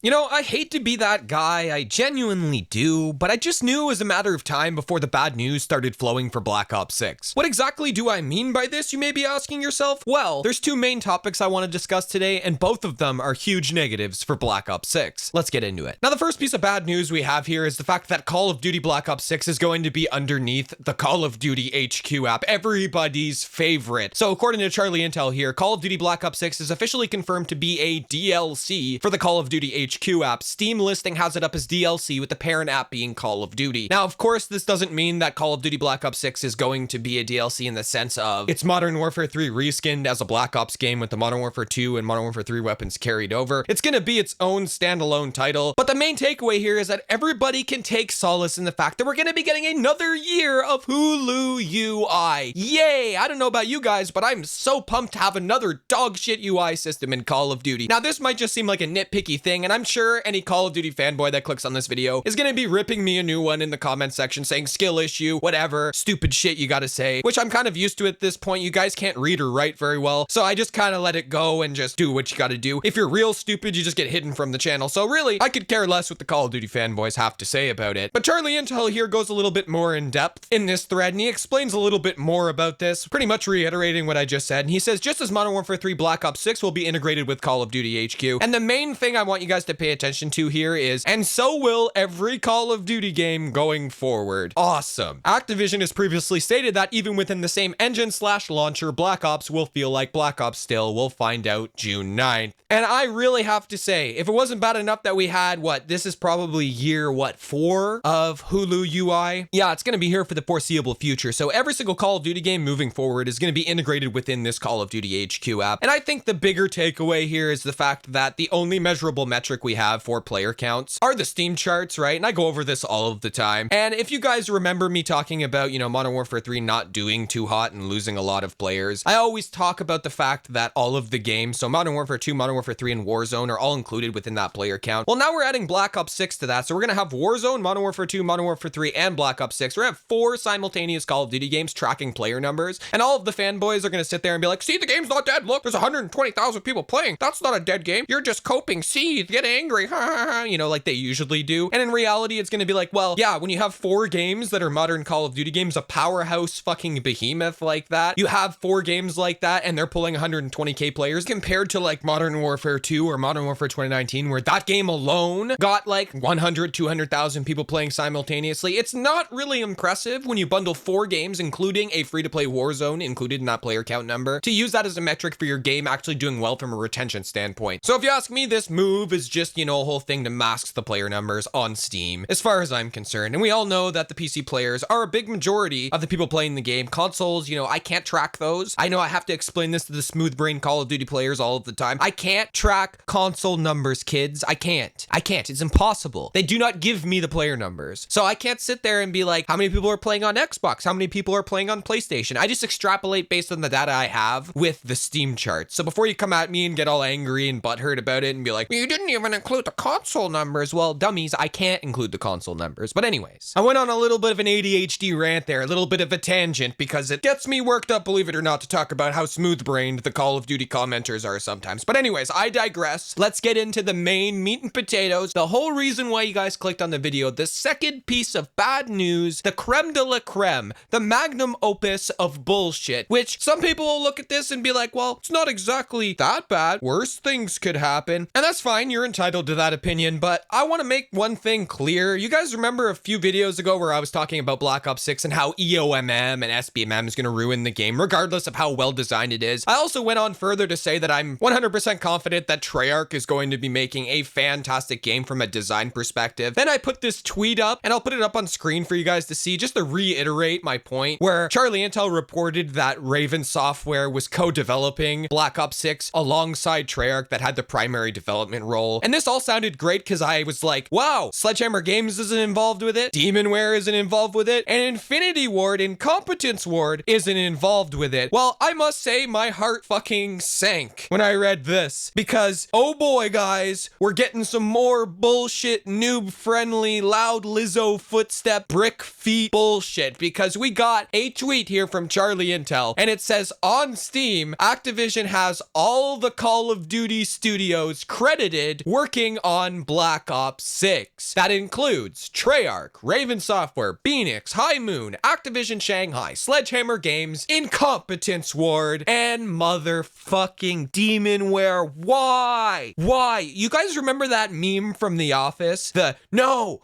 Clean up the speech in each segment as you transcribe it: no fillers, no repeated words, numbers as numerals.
You know, I hate to be that guy, I genuinely do, but I just knew it was a matter of time before the bad news started flowing for Black Ops 6. What exactly do I mean by this, you may be asking yourself? Well, there's two main topics I want to discuss today, and both of them are huge negatives for Black Ops 6. Let's get into it. Now, the first piece of bad news we have here is the fact that Call of Duty Black Ops 6 is going to be underneath the Call of Duty HQ app, everybody's favorite. So according to Charlie Intel here, Call of Duty Black Ops 6 is officially confirmed to be a DLC for the Call of Duty HQ app. Steam listing has it up as DLC with the parent app being Call of Duty. Now, of course, this doesn't mean that Call of Duty Black Ops 6 is going to be a DLC in the sense of it's Modern Warfare 3 reskinned as a Black Ops game with the Modern Warfare 2 and Modern Warfare 3 weapons carried over. It's going to be its own standalone title. But the main takeaway here is that everybody can take solace in the fact that we're going to be getting another year of Hulu UI. Yay! I don't know about you guys, but I'm so pumped to have another dog shit UI system in Call of Duty. Now, this might just seem like a nitpicky thing, and I'm sure any Call of Duty fanboy that clicks on this video is going to be ripping me a new one in the comment section saying skill issue, whatever, stupid shit you gotta say, which I'm kind of used to at this point. You guys can't read or write very well, so I just kind of let it go and just do what you gotta do. If you're real stupid, you just get hidden from the channel. So really, I could care less what the Call of Duty fanboys have to say about it. But Charlie Intel here goes a little bit more in depth in this thread, and he explains a little bit more about this, pretty much reiterating what I just said. And he says, just as Modern Warfare 3 Black Ops 6 will be integrated with Call of Duty HQ, and the main thing I want you guys to pay attention to here is, and so will every Call of Duty game going forward. Awesome. Activision has previously stated that even within the same engine/launcher, Black Ops will feel like Black Ops still. We'll find out June 9th. And I really have to say, if it wasn't bad enough that we had, this is probably year, 4 of Hulu UI? Yeah, it's going to be here for the foreseeable future. So every single Call of Duty game moving forward is going to be integrated within this Call of Duty HQ app. And I think the bigger takeaway here is the fact that the only measurable metric we have for player counts are the Steam charts, right? And I go over this all of the time. And if you guys remember me talking about, Modern Warfare 3 not doing too hot and losing a lot of players, I always talk about the fact that all of the games, so Modern Warfare 2, Modern Warfare 3, and Warzone are all included within that player count. Well, now we're adding Black Ops 6 to that. So we're going to have Warzone, Modern Warfare 2, Modern Warfare 3, and Black Ops 6. We're going to have 4 simultaneous Call of Duty games tracking player numbers. And all of the fanboys are going to sit there and be like, see, the game's not dead. Look, there's 120,000 people playing. That's not a dead game. You're just coping. See, get angry. Like they usually do. And in reality, it's going to be like, well, yeah, when you have 4 games that are modern Call of Duty games, a powerhouse fucking behemoth like that, you have 4 games like that, and they're pulling 120k players compared to like Modern Warfare 2 or Modern Warfare 2019, where that game alone got like 100, 200,000 people playing simultaneously. It's not really impressive when you bundle 4 games, including a free-to-play Warzone included in that player count number, to use that as a metric for your game actually doing well from a retention standpoint. So if you ask me, this move is just, a whole thing to mask the player numbers on Steam, as far as I'm concerned. And we all know that the PC players are a big majority of the people playing the game. Consoles, I can't track those. I know I have to explain this to the smooth brain Call of Duty players all of the time. I can't track console numbers, kids. I can't. It's impossible. They do not give me the player numbers. So I can't sit there and be like, how many people are playing on Xbox? How many people are playing on PlayStation? I just extrapolate based on the data I have with the Steam charts. So before you come at me and get all angry and butthurt about it and be like, you didn't even include the console numbers. Well, dummies, I can't include the console numbers. But anyways, I went on a little bit of an ADHD rant there, a little bit of a tangent, because it gets me worked up, believe it or not, to talk about how smooth-brained the Call of Duty commenters are sometimes. But anyways, I digress. Let's get into the main meat and potatoes. The whole reason why you guys clicked on the video, the second piece of bad news, the creme de la creme, the magnum opus of bullshit, which some people will look at this and be like, well, it's not exactly that bad. Worse things could happen. And that's fine. You're entitled to that opinion. But I want to make one thing clear. You guys remember a few videos ago where I was talking about Black Ops 6 and how EOMM and SBMM is going to ruin the game, regardless of how well designed it is. I also went on further to say that I'm 100% confident that Treyarch is going to be making a fantastic game from a design perspective. Then I put this tweet up, and I'll put it up on screen for you guys to see, just to reiterate my point, where Charlie Intel reported that Raven Software was co-developing Black Ops 6 alongside Treyarch that had the primary development role. And this all sounded great because I was like, wow, Sledgehammer Games isn't involved with it, Demonware isn't involved with it, and Infinity Ward, Incompetence Ward isn't involved with it. Well, I must say my heart fucking sank when I read this, because oh boy, guys, we're getting some more bullshit, noob-friendly, loud Lizzo footstep brick feet bullshit, because we got a tweet here from Charlie Intel, and it says, on Steam, Activision has all the Call of Duty studios credited working on Black Ops 6. That includes Treyarch, Raven Software, Phoenix, High Moon, Activision Shanghai, Sledgehammer Games, Incompetence Ward, and motherfucking Demonware. Why? Why? You guys remember that meme from The Office? The no,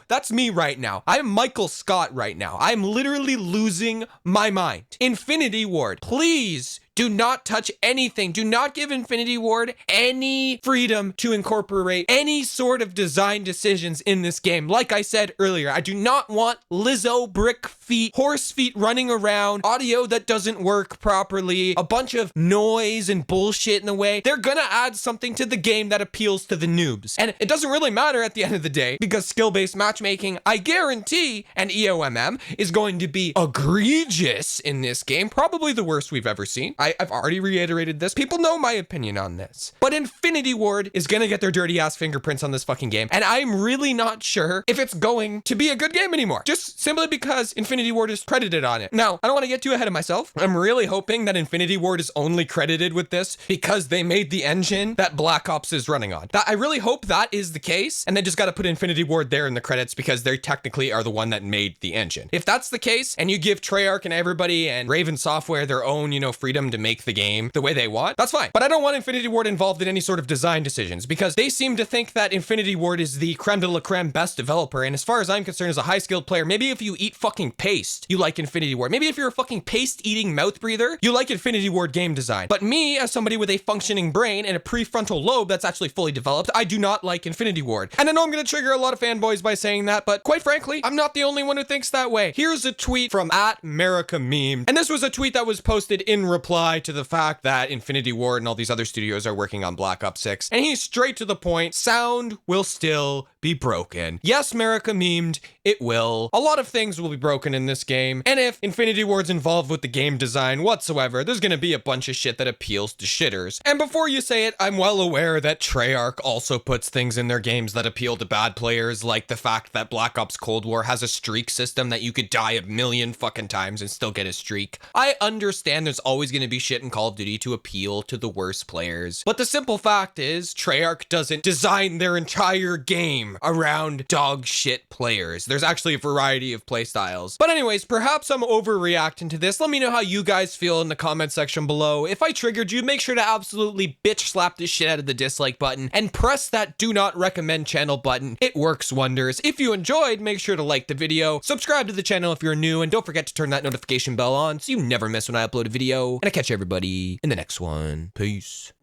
that's me right now. I'm Michael Scott right now. I'm literally losing my mind. Infinity Ward, please do not touch anything. Do not give Infinity Ward any freedom to incorporate any sort of design decisions in this game. Like I said earlier, I do not want Lizzo brick feet, horse feet running around, audio that doesn't work properly, a bunch of noise and bullshit in the way. They're gonna add something to the game that appeals to the noobs. And it doesn't really matter at the end of the day, because skill-based matchmaking, I guarantee, and EOMM is going to be egregious in this game. Probably the worst we've ever seen. I've already reiterated this. People know my opinion on this. But Infinity Ward is gonna get their dirty ass fingerprints on this fucking game. And I'm really not sure if it's going to be a good game anymore. Just simply because Infinity Ward is credited on it. Now, I don't want to get too ahead of myself. I'm really hoping that Infinity Ward is only credited with this because they made the engine that Black Ops is running on. I really hope that is the case. And they just got to put Infinity Ward there in the credits because they technically are the one that made the engine. If that's the case, and you give Treyarch and everybody and Raven Software their own, freedom to make the game the way they want, that's fine. But I don't want Infinity Ward involved in any sort of design decisions because they seem to think that Infinity Ward is the creme de la creme best developer. And as far as I'm concerned, as a high skilled player, maybe if you eat fucking paste, you like Infinity Ward. Maybe if you're a fucking paste eating mouth breather, you like Infinity Ward game design. But me, as somebody with a functioning brain and a prefrontal lobe that's actually fully developed, I do not like Infinity Ward. And I know I'm going to trigger a lot of fanboys by saying that, but quite frankly, I'm not the only one who thinks that way. Here's a tweet from @America_Meme. And this was a tweet that was posted in reply to the fact that Infinity Ward and all these other studios are working on Black Ops 6. And he's straight to the point. Sound will still be broken. Yes, America memed, it will. A lot of things will be broken in this game. And if Infinity Ward's involved with the game design whatsoever, there's gonna be a bunch of shit that appeals to shitters. And before you say it, I'm well aware that Treyarch also puts things in their games that appeal to bad players, like the fact that Black Ops Cold War has a streak system that you could die 1,000,000 fucking times and still get a streak. I understand there's always gonna be shit in Call of Duty to appeal to the worst players. But the simple fact is, Treyarch doesn't design their entire game around dog shit players. There's actually a variety of playstyles. But anyways, perhaps I'm overreacting to this. Let me know how you guys feel in the comment section below. If I triggered you, make sure to absolutely bitch slap the shit out of the dislike button and press that do not recommend channel button. It works wonders. If you enjoyed, make sure to like the video, subscribe to the channel if you're new, and don't forget to turn that notification bell on so you never miss when I upload a video. And I catch everybody in the next one. Peace.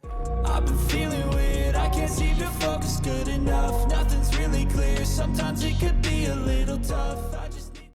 I've been feeling weird, I can't seem to focus good enough. Nothing's really clear, sometimes it could be a little tough.